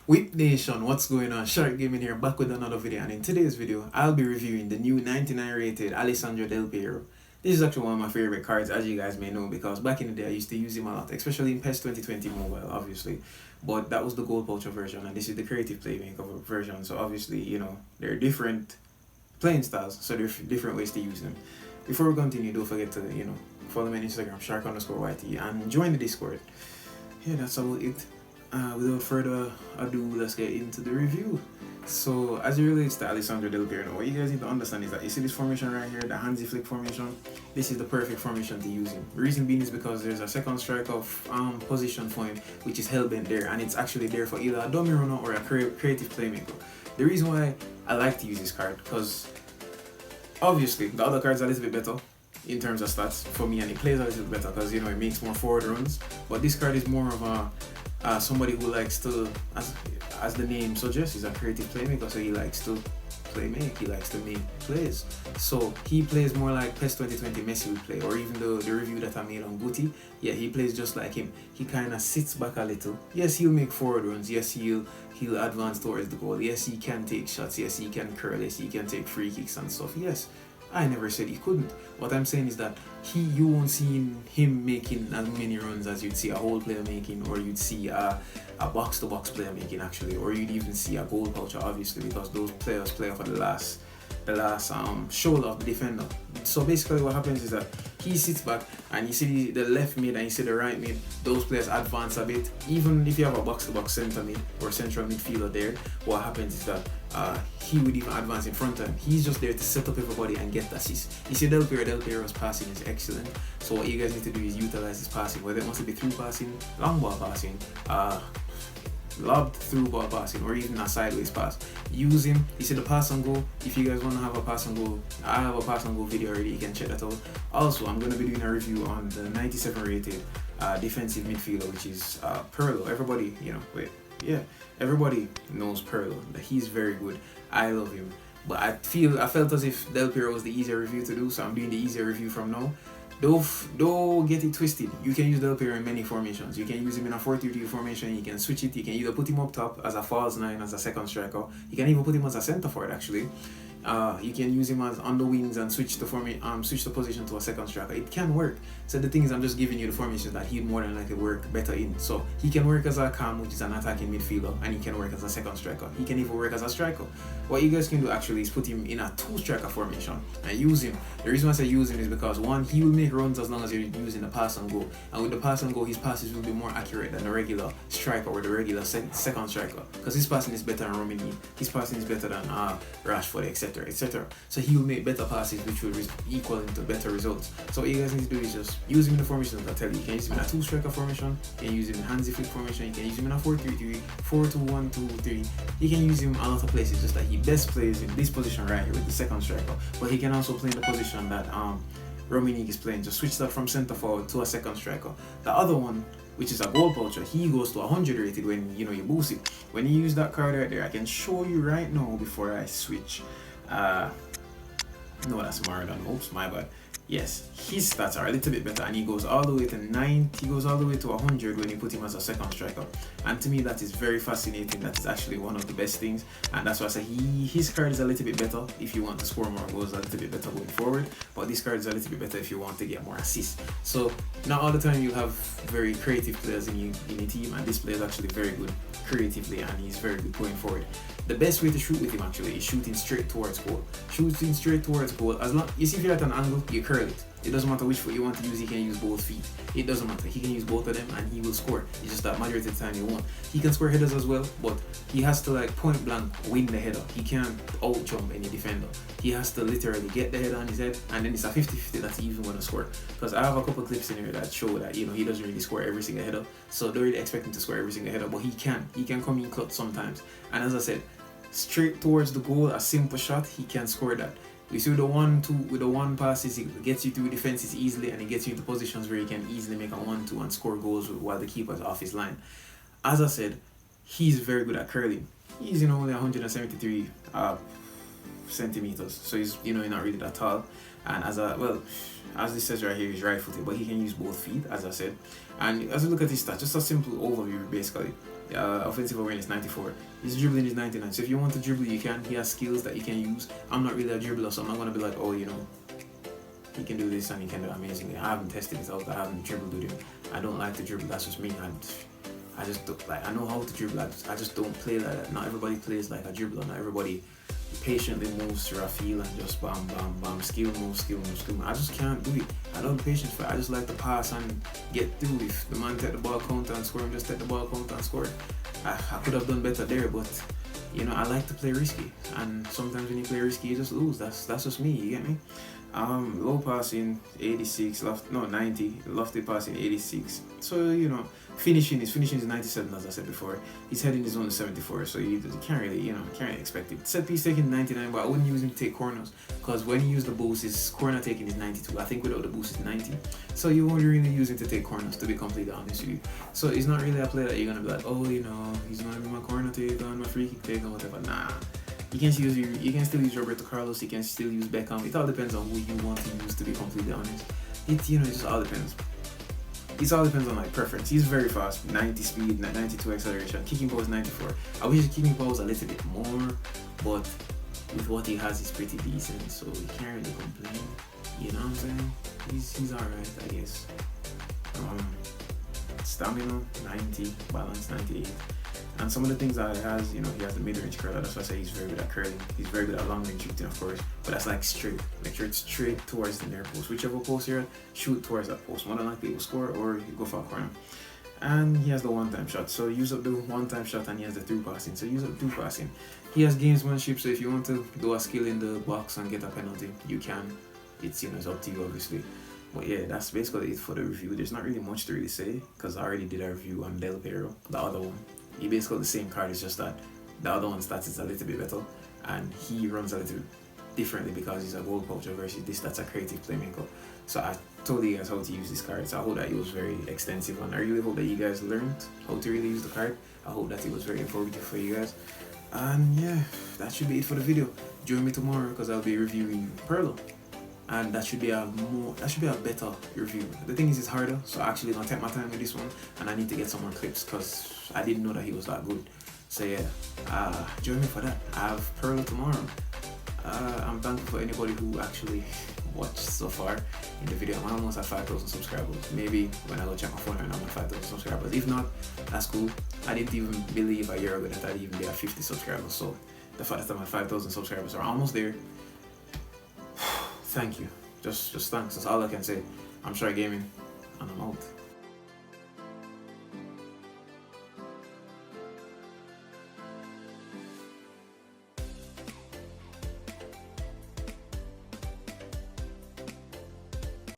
Whip Nation, what's going on? Sharc Gaming here, back with another video, and in today's video, I'll be reviewing the new 99 rated Alessandro Del Piero. This is actually one of my favorite cards, as you guys may know, because back in the day I used to use him a lot, especially in PES 2020 mobile, obviously. But that was the gold poucher version, and this is the creative playmaker version, so obviously, there are different playing styles, so there are different ways to use them. Before we continue, don't forget to, follow me on Instagram, Sharc_YT, and join the Discord. Yeah, that's about it. Without further ado, let's get into the review. So, as it relates to Alessandro Del Piero, what you guys need to understand is that you see this formation right here, the handsy flick formation. This is the perfect formation to use him. The reason being is because there's a second strike of position for him, which is hellbent there, and it's actually there for either a dummy runner or a creative playmaker. The reason why I like to use this card, because obviously the other cards are a little bit better in terms of stats for me, and it plays a little bit better because it makes more forward runs. But this card is more of a somebody who likes to, as the name suggests, he's a creative playmaker, so he likes to he likes to make plays. So he plays more like PES 2020 Messi would play, or even the review that I made on Guti. Yeah, he plays just like him. He kind of sits back a little. Yes, he'll make forward runs. Yes, he'll advance towards the goal. Yes, he can take shots. Yes, he can curl. Yes, he can take free kicks and stuff. Yes, I never said he couldn't. What I'm saying is that you won't see him making as many runs as you'd see a whole player making, or you'd see a box-to-box player making actually, or you'd even see a goal poucher, obviously, because those players play off of the last shoulder of the defender. So basically what happens is that he sits back, and you see the left mid and you see the right mid, those players advance a bit. Even if you have a box-to-box center mid or central midfielder there, what happens is that he would even advance in front of him. He's just there to set up everybody and get the assist. You see Del Piero's passing is excellent, so what you guys need to do is utilize his passing, whether it wants to be through passing, long ball passing, lobbed through ball passing, or even a sideways pass. Use him. You see the pass and go. If you guys want to have a pass and go, I have a pass and go video already, you can check that out. Also, I'm going to be doing a review on the 97 rated defensive midfielder, which is Piero. Everybody, everybody knows Piero, that he's very good. I love him, but I felt as if Del Piero was the easier review to do, so I'm doing the easier review from now. Don't get it twisted. You can use Del Piero in many formations. You can use him in a 4-3-3 formation. You can switch it. You can either put him up top as a false 9, as a second striker. You can even put him as a centre forward actually. You can use him as on the wings and switch the position to a second striker. It can work. So the thing is, I'm just giving you the formations that he'd more than likely work better in. So he can work as a cam, which is an attacking midfielder, and he can work as a second striker. He can even work as a striker. What you guys can do actually is put him in a 2-striker formation and use him. The reason why I say use him is because, one, he will make runs as long as you're using the pass and go. And with the pass and go, his passes will be more accurate than the regular striker or the regular second striker, because his passing is better than Romini. His passing is better than Rashford, etc. etc. So he will make better passes, which will equal into better results. So what you guys need to do is just use him in the formation that I tell you. You can use him in a 2-striker formation, you can use him in handsy flick formation, you can use him in a 4-3-3, 4-2-1-2-3. You can use him a lot of places, just like he best plays in this position right here with the second striker. But he can also play in the position that Romini is playing. Just switch that from centre forward to a second striker. The other one, which is a goal poucher, he goes to 100 rated when you boost it. When you use that card right there, I can show you right now before I switch. No, that's Maradona. Oops, my bad. Yes, his stats are a little bit better, and he goes all the way to 90. He goes all the way to 100 when you put him as a second striker. And to me, that is very fascinating. That is actually one of the best things, and that's why I say his card is a little bit better if you want to score more goals, a little bit better going forward. But this card is a little bit better if you want to get more assists. So not all the time you have very creative players in your team, and this player is actually very good creatively, and he's very good going forward. The best way to shoot with him actually is shooting straight towards goal. Shooting straight towards goal. As long you see, if you're at an angle, you curl it. It doesn't matter which foot you want to use. He can use both feet. It doesn't matter. He can use both of them and he will score. It's just that majority of the time you won't. He can score headers as well, but he has to point blank win the header. He can't out jump any defender. He has to literally get the header on his head, and then it's a 50-50 that he's even going to score. Because I have a couple of clips in here that show that he doesn't really score every single header. So don't really expect him to score every single header, but he can. He can come in clutch sometimes. And as I said, straight towards the goal, a simple shot, he can score that. You see with the 1-2, with the one passes, it gets you through defenses easily, and it gets you into positions where you can easily make a 1-2 and score goals while the keeper's off his line. As I said, he's very good at curling. He's only 173 centimeters, so he's not really that tall. And as this says right here, he's right footed, but he can use both feet, as I said. And as we look at his stats, just a simple overview basically. offensive awareness 94. His dribbling is 99. So if you want to dribble, you can. He has skills that you can use. I'm not really a dribbler, so I'm not gonna be like, oh, you know, he can do this and he can do amazingly. I haven't tested it out. I haven't dribbled with him. I don't like to dribble. That's just me. I just don't, like, I know how to dribble. I just don't play like that. Not everybody plays like a dribbler. Not everybody patiently moves through a field and just bam, bam, bam, skill move, skill move, skill move. I just can't do it. I don't have patience for it. I just like to pass and get through. If the man take the ball counter and score, just take the ball counter and score. I could have done better there, but you know, I like to play risky, and sometimes when you play risky, you just lose. That's just me. You get me? Low passing 86, 90, lofty passing 86. So you know, finishing is 97, as I said before. His heading is only 74, so you can't really expect it. Set piece taking 99, but I wouldn't use him to take corners, because when you use the boost, his corner taking is 92. I think without the boost is 90. So you won't really use him to take corners, to be completely honest with you. So it's not really a player that you're gonna be like, oh, you know, he's gonna be my corner take on, my free kick take on, whatever. Nah. You can still use Roberto Carlos. You can still use Beckham. It all depends on who you want to use, to be completely honest. It just all depends. It all depends on like preference. He's very fast, 90 speed, 92 acceleration. Kicking power is 94. I wish his kicking power was a little bit more, but with what he has, he's pretty decent, so he can't really complain. You know what I'm saying? He's alright, I guess. Stamina 90, balance 98. And some of the things that he has, you know, he has the mid-range curler. That's why I say he's very good at curling. He's very good at long-range shooting, of course. But that's like straight. Make sure it's straight towards the near post. Whichever post you're at, shoot towards that post. More than likely, he will score or you go for a corner. And he has the one-time shot. So use up the one-time shot, and he has the through passing. So use up the through passing. He has gamesmanship. So if you want to do a skill in the box and get a penalty, you can. It's, you know, it's up to you, obviously. But yeah, that's basically it for the review. There's not really much to really say, because I already did a review on Del Piero, the other one. He basically the same card, it's just that the other one's stats is a little bit better, and he runs a little differently because he's a goal poacher versus this that's a creative playmaker. So I told you guys how to use this card, so I hope that it was very extensive, and I really hope that you guys learned how to really use the card. I hope that it was very informative for you guys. And yeah, that should be it for the video. Join me tomorrow because I'll be reviewing Piero. And that should be a better review. The thing is, it's harder, so I actually gonna take my time with this one, and I need to get some more clips because I didn't know that he was that good. So yeah, join me for that. I have Piero tomorrow. I'm thankful for anybody who actually watched so far in the video. I'm almost at 5,000 subscribers. Maybe when I go check my phone right now, I'm at 5,000 subscribers. If not, that's cool. I didn't even believe a year ago that I'd even be at 50 subscribers. So the fact that I'm at 5,000 subscribers are almost there. Thank you. Just thanks. That's all I can say. I'm Sharc Gaming, and I'm out.